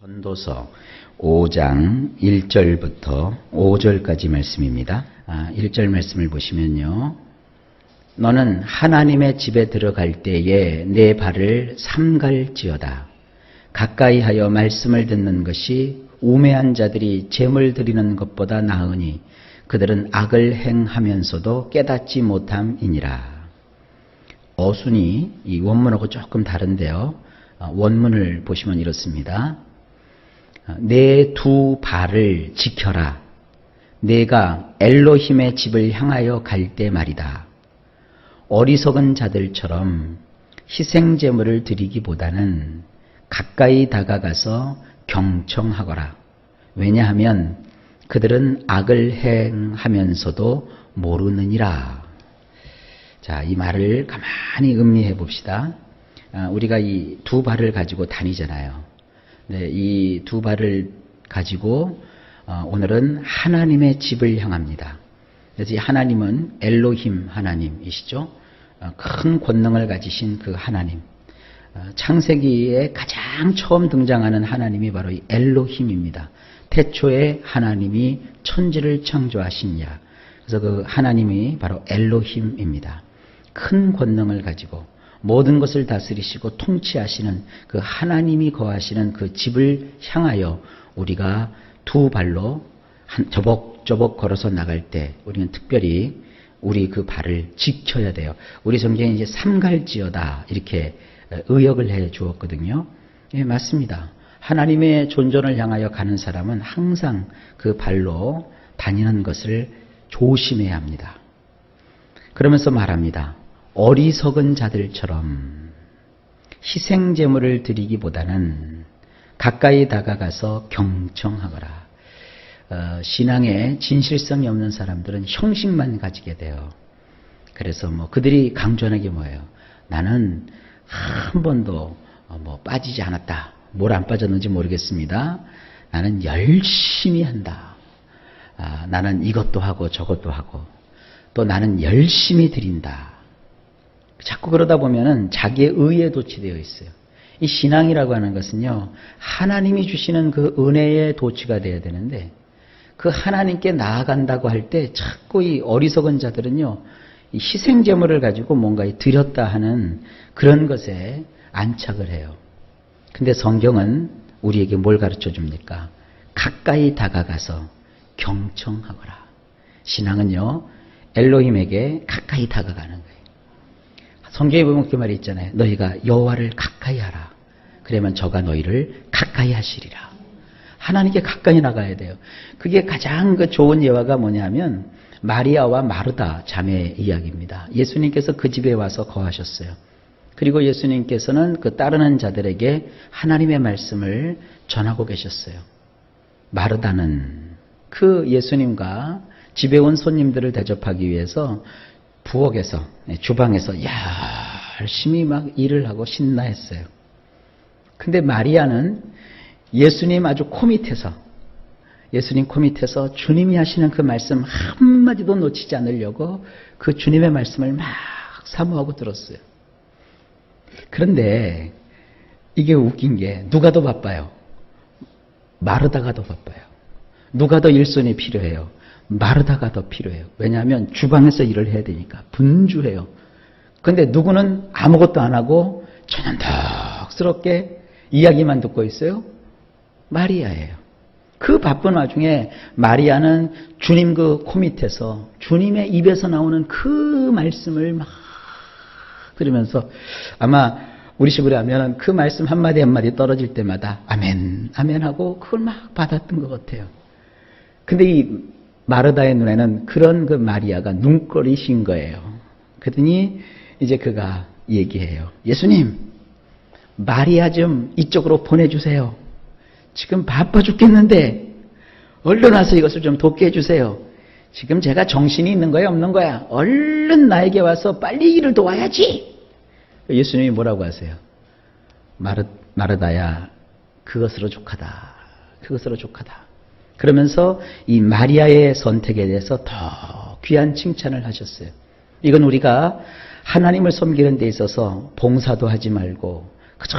전도서 5장 1절부터 5절까지 말씀입니다. 1절 말씀을 보시면요. 너는 하나님의 집에 들어갈 때에 내 발을 삼갈지어다. 가까이 하여 말씀을 듣는 것이 우매한 자들이 제물 드리는 것보다 나으니 그들은 악을 행하면서도 깨닫지 못함이니라. 어순이 이 원문하고 조금 다른데요. 원문을 보시면 이렇습니다. 내 두 발을 지켜라. 내가 엘로힘의 집을 향하여 갈 때 말이다. 어리석은 자들처럼 희생제물을 드리기보다는 가까이 다가가서 경청하거라. 왜냐하면 그들은 악을 행하면서도 모르느니라. 자, 이 말을 가만히 음미해 봅시다. 우리가 이 두 발을 가지고 다니잖아요. 네, 이 두 발을 가지고 오늘은 하나님의 집을 향합니다. 그래서 이 하나님은 엘로힘 하나님이시죠. 큰 권능을 가지신 그 하나님. 창세기에 가장 처음 등장하는 하나님이 바로 이 엘로힘입니다. 태초에 하나님이 천지를 창조하신 야. 그래서 그 하나님이 바로 엘로힘입니다. 큰 권능을 가지고 모든 것을 다스리시고 통치하시는 그 하나님이 거하시는 그 집을 향하여 우리가 두 발로 저벅저벅 걸어서 나갈 때 우리는 특별히 우리 그 발을 지켜야 돼요. 우리 성경에 이제 삼갈지어다 이렇게 의역을 해 주었거든요. 예, 맞습니다. 하나님의 존전을 향하여 가는 사람은 항상 그 발로 다니는 것을 조심해야 합니다. 그러면서 말합니다. 어리석은 자들처럼 희생제물을 드리기보다는 가까이 다가가서 경청하거라. 신앙에 진실성이 없는 사람들은 형식만 가지게 돼요. 그래서 그들이 강조하는 게 뭐예요? 나는 한 번도 빠지지 않았다. 뭘 안 빠졌는지 모르겠습니다. 나는 열심히 한다. 나는 이것도 하고 저것도 하고 또 나는 열심히 드린다. 자꾸 그러다 보면은 자기의 의에 도취되어 있어요. 이 신앙이라고 하는 것은요, 하나님이 주시는 그 은혜에 도취가 되어야 되는데, 그 하나님께 나아간다고 할 때 자꾸 이 어리석은 자들은요, 이 희생제물을 가지고 뭔가 드렸다 하는 그런 것에 안착을 해요. 근데 성경은 우리에게 뭘 가르쳐 줍니까? 가까이 다가가서 경청하거라. 신앙은요, 엘로힘에게 가까이 다가가는 거예요. 성경에 보면 그 말이 있잖아요. 너희가 여호와를 가까이 하라. 그러면 저가 너희를 가까이 하시리라. 하나님께 가까이 나가야 돼요. 그게 가장 그 좋은 예화가 뭐냐면 마리아와 마르다 자매 이야기입니다. 예수님께서 그 집에 와서 거하셨어요. 그리고 예수님께서는 그 따르는 자들에게 하나님의 말씀을 전하고 계셨어요. 마르다는 그 예수님과 집에 온 손님들을 대접하기 위해서 부엌에서, 주방에서 열심히 막 일을 하고 신나했어요. 근데 마리아는 예수님 아주 예수님 코 밑에서 주님이 하시는 그 말씀 한마디도 놓치지 않으려고 그 주님의 말씀을 막 사모하고 들었어요. 그런데 이게 웃긴 게 누가 더 바빠요? 마르다가 더 바빠요. 누가 더 일손이 필요해요? 마르다가 더 필요해요. 왜냐하면 주방에서 일을 해야 되니까 분주해요. 그런데 누구는 아무것도 안 하고 전연덕스럽게 이야기만 듣고 있어요? 마리아예요. 그 바쁜 와중에 마리아는 주님 그 코 밑에서 주님의 입에서 나오는 그 말씀을 막 들으면서 아마 우리 식으로 하면 그 말씀 한마디 한마디 떨어질 때마다 아멘, 아멘 하고 그걸 막 받았던 것 같아요. 근데 이 마르다의 눈에는 그런 그 마리아가 눈꼴이신 거예요. 그러더니 이제 그가 얘기해요. 예수님, 마리아 좀 이쪽으로 보내주세요. 지금 바빠 죽겠는데 얼른 와서 이것을 좀 돕게 해주세요. 지금 제가 정신이 있는 거야 없는 거야? 얼른 나에게 와서 빨리 일을 도와야지. 예수님이 뭐라고 하세요? 마르다야, 그것으로 족하다. 그것으로 족하다. 그러면서 이 마리아의 선택에 대해서 더 귀한 칭찬을 하셨어요. 이건 우리가 하나님을 섬기는 데 있어서 봉사도 하지 말고 그저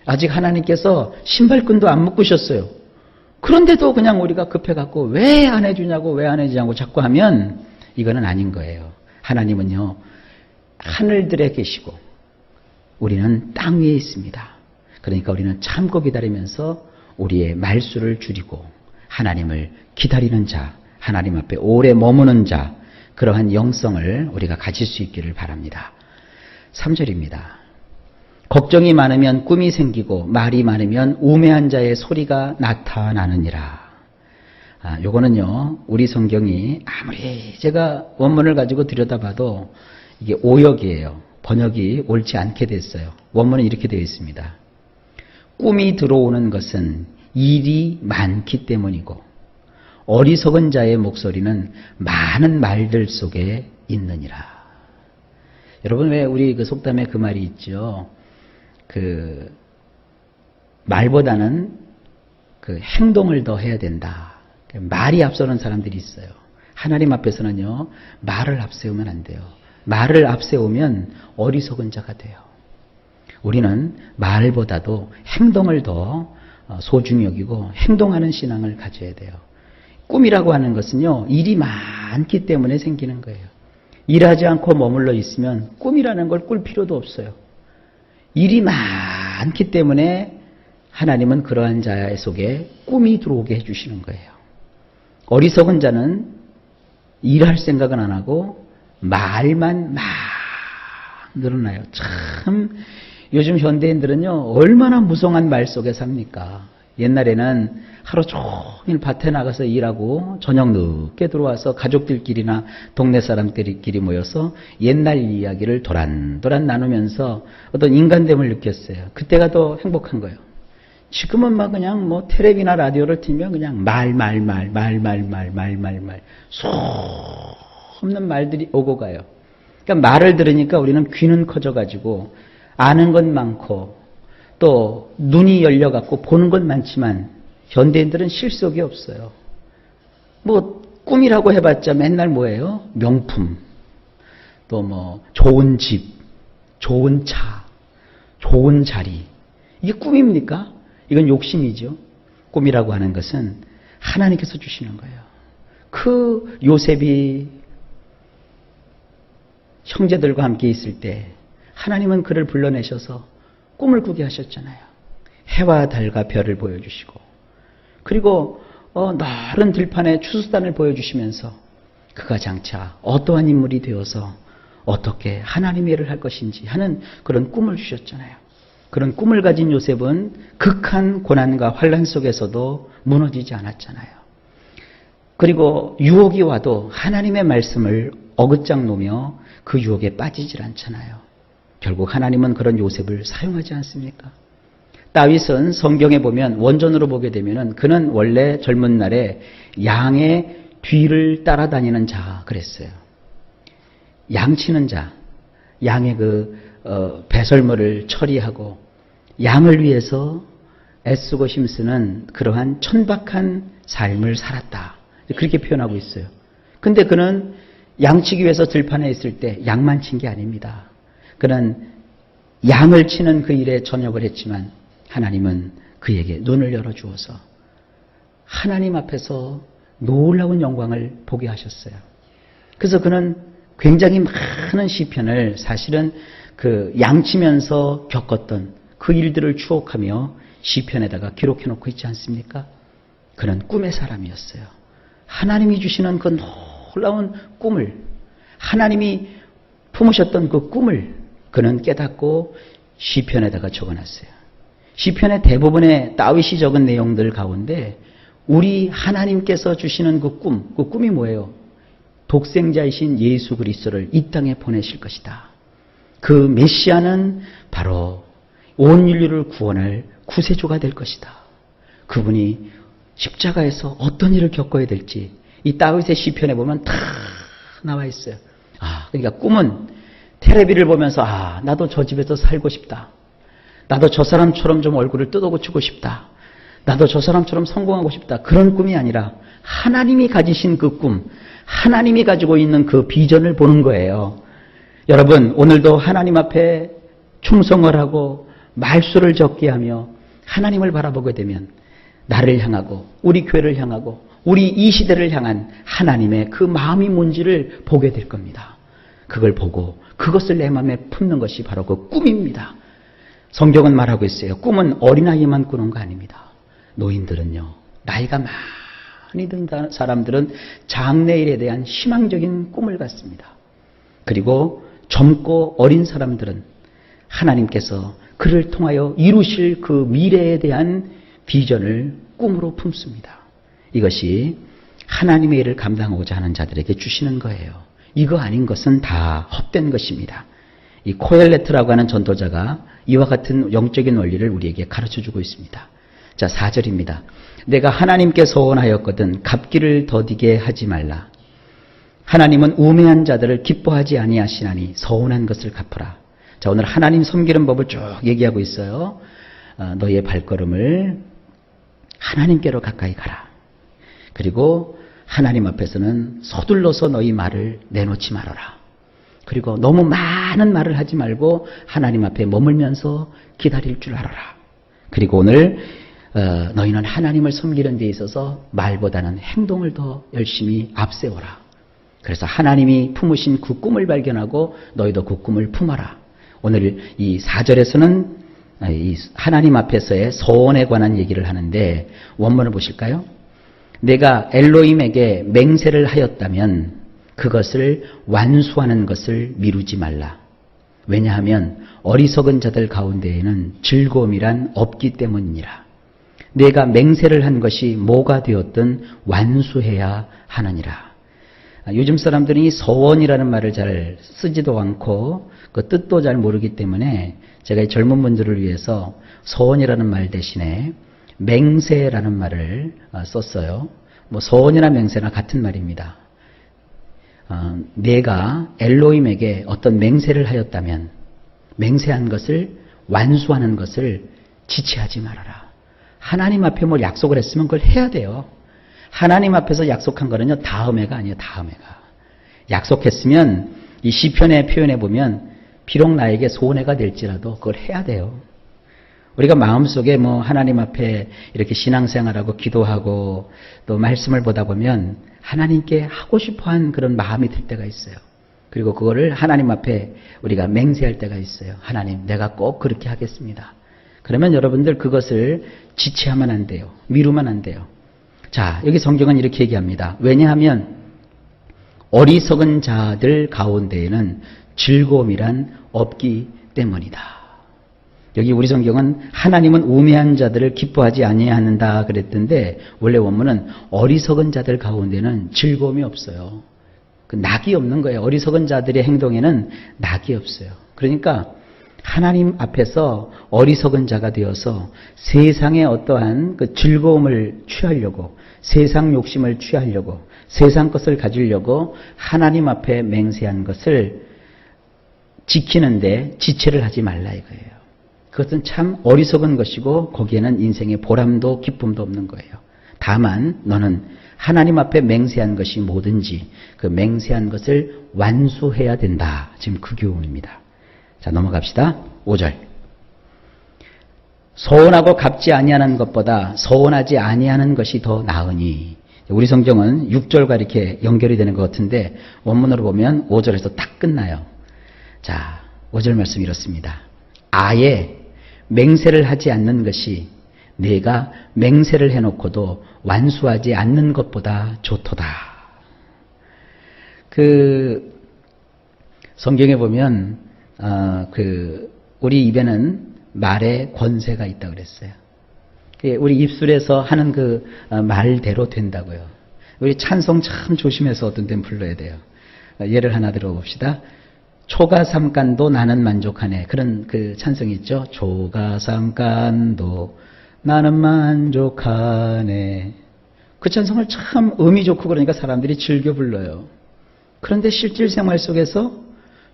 아직 하나님께서 신발끈도 안 묶으셨어요. 그런데도 그냥 우리가 급해갖고 왜 안 해주냐고 왜 안 해주냐고 자꾸 하면 이거는 아닌 거예요. 하나님은요, 하늘들에 계시고 우리는 땅 위에 있습니다. 그러니까 우리는 참고 기다리면서 우리의 말수를 줄이고 하나님을 기다리는 자, 하나님 앞에 오래 머무는 자, 그러한 영성을 우리가 가질 수 있기를 바랍니다. 3절입니다. 걱정이 많으면 꿈이 생기고 말이 많으면 우매한 자의 소리가 나타나느니라. 요거는요, 우리 성경이 아무리 제가 원문을 가지고 들여다봐도 이게 오역이에요. 번역이 옳지 않게 됐어요. 원문은 이렇게 되어 있습니다. 꿈이 들어오는 것은 일이 많기 때문이고 어리석은 자의 목소리는 많은 말들 속에 있느니라. 여러분, 왜 우리 그 속담에 그 말이 있죠? 그 말보다는 그 행동을 더 해야 된다. 말이 앞서는 사람들이 있어요. 하나님 앞에서는요, 말을 앞세우면 안 돼요. 말을 앞세우면 어리석은 자가 돼요. 우리는 말보다도 행동을 더 소중히 여기고 행동하는 신앙을 가져야 돼요. 꿈이라고 하는 것은요, 일이 많기 때문에 생기는 거예요. 일하지 않고 머물러 있으면 꿈이라는 걸 꿀 필요도 없어요. 일이 많기 때문에 하나님은 그러한 자 속에 꿈이 들어오게 해주시는 거예요. 어리석은 자는 일할 생각은 안 하고 말만 막 늘어나요. 참 요즘 현대인들은요, 얼마나 무성한 말 속에 삽니까? 옛날에는 하루 종일 밭에 나가서 일하고 저녁 늦게 들어와서 가족들끼리나 동네 사람들끼리 모여서 옛날 이야기를 도란도란 나누면서 어떤 인간됨을 느꼈어요. 그때가 더 행복한 거예요. 지금은 막 그냥 뭐 텔레비나 라디오를 틀면 그냥 말 수 없는 말들이 오고 가요. 그러니까 말을 들으니까 우리는 귀는 커져가지고 아는 건 많고 또 눈이 열려갖고 보는 건 많지만 현대인들은 실속이 없어요. 뭐 꿈이라고 해봤자 맨날 뭐예요? 명품, 또 뭐 좋은 집, 좋은 차, 좋은 자리. 이게 꿈입니까? 이건 욕심이죠. 꿈이라고 하는 것은 하나님께서 주시는 거예요. 그 요셉이 형제들과 함께 있을 때 하나님은 그를 불러내셔서 꿈을 꾸게 하셨잖아요. 해와 달과 별을 보여주시고 그리고 넓은 들판에 추수단을 보여주시면서 그가 장차 어떠한 인물이 되어서 어떻게 하나님의 일을 할 것인지 하는 그런 꿈을 주셨잖아요. 그런 꿈을 가진 요셉은 극한 고난과 환난 속에서도 무너지지 않았잖아요. 그리고 유혹이 와도 하나님의 말씀을 어긋장 놓으며 그 유혹에 빠지질 않잖아요. 결국 하나님은 그런 요셉을 사용하지 않습니까? 다윗은 성경에 보면 원전으로 보게 되면은 그는 원래 젊은 날에 양의 뒤를 따라다니는 자 그랬어요. 양치는 자, 양의 배설물을 처리하고 양을 위해서 애쓰고 힘쓰는 그러한 천박한 삶을 살았다. 그렇게 표현하고 있어요. 근데 그는 양치기 위해서 들판에 있을 때 양만 친 게 아닙니다. 그는 양을 치는 그 일에 전역을 했지만 하나님은 그에게 눈을 열어주어서 하나님 앞에서 놀라운 영광을 보게 하셨어요. 그래서 그는 굉장히 많은 시편을 사실은 그 양치면서 겪었던 그 일들을 추억하며 시편에다가 기록해 놓고 있지 않습니까? 그는 꿈의 사람이었어요. 하나님이 주시는 그 놀라운 꿈을, 하나님이 품으셨던 그 꿈을 그는 깨닫고 시편에다가 적어놨어요. 시편의 대부분의 다윗이 적은 내용들 가운데 우리 하나님께서 주시는 그 꿈이 뭐예요? 독생자이신 예수 그리스도를 이 땅에 보내실 것이다. 그 메시아는 바로 온 인류를 구원할 구세주가 될 것이다. 그분이 십자가에서 어떤 일을 겪어야 될지 이 다윗의 시편에 보면 다 나와 있어요. 그러니까 꿈은 텔레비를 보면서 나도 저 집에서 살고 싶다. 나도 저 사람처럼 좀 얼굴을 뜯어고치고 싶다. 나도 저 사람처럼 성공하고 싶다. 그런 꿈이 아니라 하나님이 가지신 그 꿈, 하나님이 가지고 있는 그 비전을 보는 거예요. 여러분, 오늘도 하나님 앞에 충성을 하고 말수를 적게 하며 하나님을 바라보게 되면 나를 향하고 우리 교회를 향하고 우리 이 시대를 향한 하나님의 그 마음이 뭔지를 보게 될 겁니다. 그걸 보고 그것을 내 마음에 품는 것이 바로 그 꿈입니다. 성경은 말하고 있어요. 꿈은 어린아이만 꾸는 거 아닙니다. 노인들은요, 나이가 많이 든 사람들은 장래일에 대한 희망적인 꿈을 갖습니다. 그리고 젊고 어린 사람들은 하나님께서 그를 통하여 이루실 그 미래에 대한 비전을 꿈으로 품습니다. 이것이 하나님의 일을 감당하고자 하는 자들에게 주시는 거예요. 이거 아닌 것은 다 헛된 것입니다. 이 코엘레트라고 하는 전도자가 이와 같은 영적인 원리를 우리에게 가르쳐주고 있습니다. 자, 4절입니다. 내가 하나님께 서원하였거든 갚기를 더디게 하지 말라. 하나님은 우매한 자들을 기뻐하지 아니하시나니 서원한 것을 갚으라. 자, 오늘 하나님 섬기는 법을 쭉 얘기하고 있어요. 너의 발걸음을 하나님께로 가까이 가라. 그리고 하나님 앞에서는 서둘러서 너희 말을 내놓지 말아라. 그리고 너무 많은 말을 하지 말고 하나님 앞에 머물면서 기다릴 줄 알아라. 그리고 오늘 너희는 하나님을 섬기는 데 있어서 말보다는 행동을 더 열심히 앞세워라. 그래서 하나님이 품으신 그 꿈을 발견하고 너희도 그 꿈을 품어라. 오늘 이 4절에서는 이 하나님 앞에서의 서원에 관한 얘기를 하는데 원문을 보실까요? 내가 엘로힘에게 맹세를 하였다면 그것을 완수하는 것을 미루지 말라. 왜냐하면 어리석은 자들 가운데에는 즐거움이란 없기 때문이니라. 내가 맹세를 한 것이 뭐가 되었든 완수해야 하느니라. 요즘 사람들이 서원이라는 말을 잘 쓰지도 않고 그 뜻도 잘 모르기 때문에 제가 이 젊은 분들을 위해서 서원이라는 말 대신에 맹세라는 말을 썼어요. 뭐 서원이나 맹세나 같은 말입니다. 내가 엘로힘에게 어떤 맹세를 하였다면 맹세한 것을 완수하는 것을 지체하지 말아라. 하나님 앞에 뭘 약속을 했으면 그걸 해야 돼요. 하나님 앞에서 약속한 거는요, 다음해가 아니에요. 다음해가. 약속했으면 이 시편의 표현에 보면 비록 나에게 손해가 될지라도 그걸 해야 돼요. 우리가 마음속에 뭐 하나님 앞에 이렇게 신앙생활하고 기도하고 또 말씀을 보다 보면 하나님께 하고 싶어한 그런 마음이 들 때가 있어요. 그리고 그거를 하나님 앞에 우리가 맹세할 때가 있어요. 하나님, 내가 꼭 그렇게 하겠습니다. 그러면 여러분들 그것을 지체하면 안 돼요. 미루면 안 돼요. 자, 여기 성경은 이렇게 얘기합니다. 왜냐하면 어리석은 자들 가운데에는 즐거움이란 없기 때문이다. 여기 우리 성경은 하나님은 우매한 자들을 기뻐하지 아니하는다 그랬던데 원래 원문은 어리석은 자들 가운데는 즐거움이 없어요. 그 낙이 없는 거예요. 어리석은 자들의 행동에는 낙이 없어요. 그러니까 하나님 앞에서 어리석은 자가 되어서 세상의 어떠한 그 즐거움을 취하려고 세상 욕심을 취하려고 세상 것을 가지려고 하나님 앞에 맹세한 것을 지키는데 지체를 하지 말라 이거예요. 그것은 참 어리석은 것이고 거기에는 인생의 보람도 기쁨도 없는 거예요. 다만 너는 하나님 앞에 맹세한 것이 뭐든지 그 맹세한 것을 완수해야 된다. 지금 그 교훈입니다. 자, 넘어갑시다. 5절. 서원하고 갚지 아니하는 것보다 서원하지 아니하는 것이 더 나으니. 우리 성경은 6절과 이렇게 연결이 되는 것 같은데 원문으로 보면 5절에서 딱 끝나요. 자, 5절 말씀 이렇습니다. 아예 맹세를 하지 않는 것이 내가 맹세를 해놓고도 완수하지 않는 것보다 좋도다. 그 성경에 보면 우리 입에는 말의 권세가 있다 그랬어요. 우리 입술에서 하는 그 말대로 된다고요. 우리 찬송 참 조심해서 어떤 데는 불러야 돼요. 예를 하나 들어봅시다. 초가삼간도 나는 만족하네. 그런 그 찬송이 있죠. 초가삼간도 나는 만족하네. 그 찬송을 참 의미 좋고 그러니까 사람들이 즐겨 불러요. 그런데 실질 생활 속에서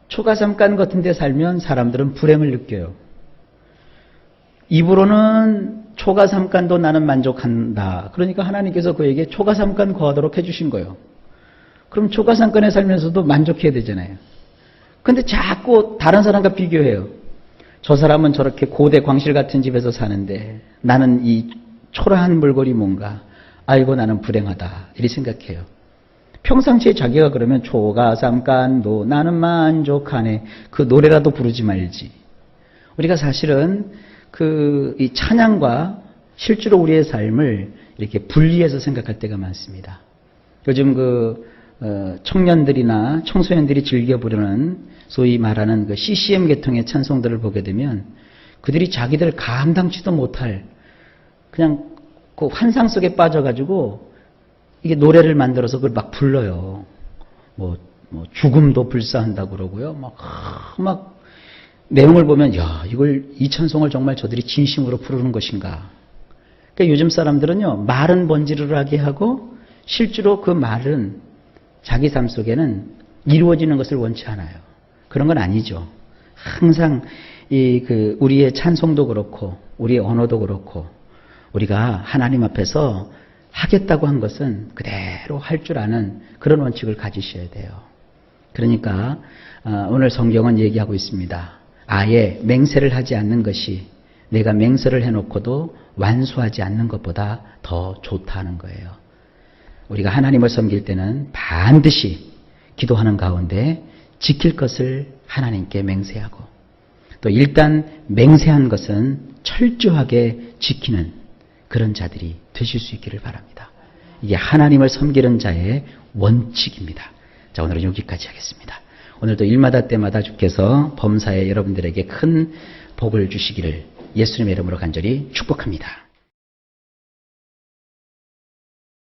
초가삼간 같은 데 살면 사람들은 불행을 느껴요. 입으로는 초가삼간도 나는 만족한다. 그러니까 하나님께서 그에게 초가삼간 거하도록 해주신 거예요. 그럼 초가삼간에 살면서도 만족해야 되잖아요. 근데 자꾸 다른 사람과 비교해요. 저 사람은 저렇게 고대 광실 같은 집에서 사는데 나는 이 초라한 물건이 뭔가, 아이고 나는 불행하다, 이렇게 생각해요. 평상시에 자기가 그러면 초가삼간도 나는 만족하네, 그 노래라도 부르지 말지. 우리가 사실은 이 찬양과 실제로 우리의 삶을 이렇게 분리해서 생각할 때가 많습니다. 요즘 청년들이나 청소년들이 즐겨 부르는 소위 말하는 CCM 계통의 찬송들을 보게 되면 그들이 자기들 감당치도 못할 그냥 그 환상 속에 빠져가지고 이게 노래를 만들어서 그걸 막 불러요. 뭐 죽음도 불사한다고 그러고요. 막 내용을 보면 이 찬송을 정말 저들이 진심으로 부르는 것인가. 그러니까 요즘 사람들은요, 말은 번지르르하게 하고 실제로 그 말은 자기 삶 속에는 이루어지는 것을 원치 않아요. 그런 건 아니죠. 항상 우리의 찬송도 그렇고 우리의 언어도 그렇고 우리가 하나님 앞에서 하겠다고 한 것은 그대로 할 줄 아는 그런 원칙을 가지셔야 돼요. 그러니까 오늘 성경은 얘기하고 있습니다. 아예 맹세를 하지 않는 것이 내가 맹세를 해놓고도 완수하지 않는 것보다 더 좋다는 거예요. 우리가 하나님을 섬길 때는 반드시 기도하는 가운데 지킬 것을 하나님께 맹세하고, 또 일단 맹세한 것은 철저하게 지키는 그런 자들이 되실 수 있기를 바랍니다. 이게 하나님을 섬기는 자의 원칙입니다. 자, 오늘은 여기까지 하겠습니다. 오늘도 일마다 때마다 주께서 범사에 여러분들에게 큰 복을 주시기를 예수님의 이름으로 간절히 축복합니다.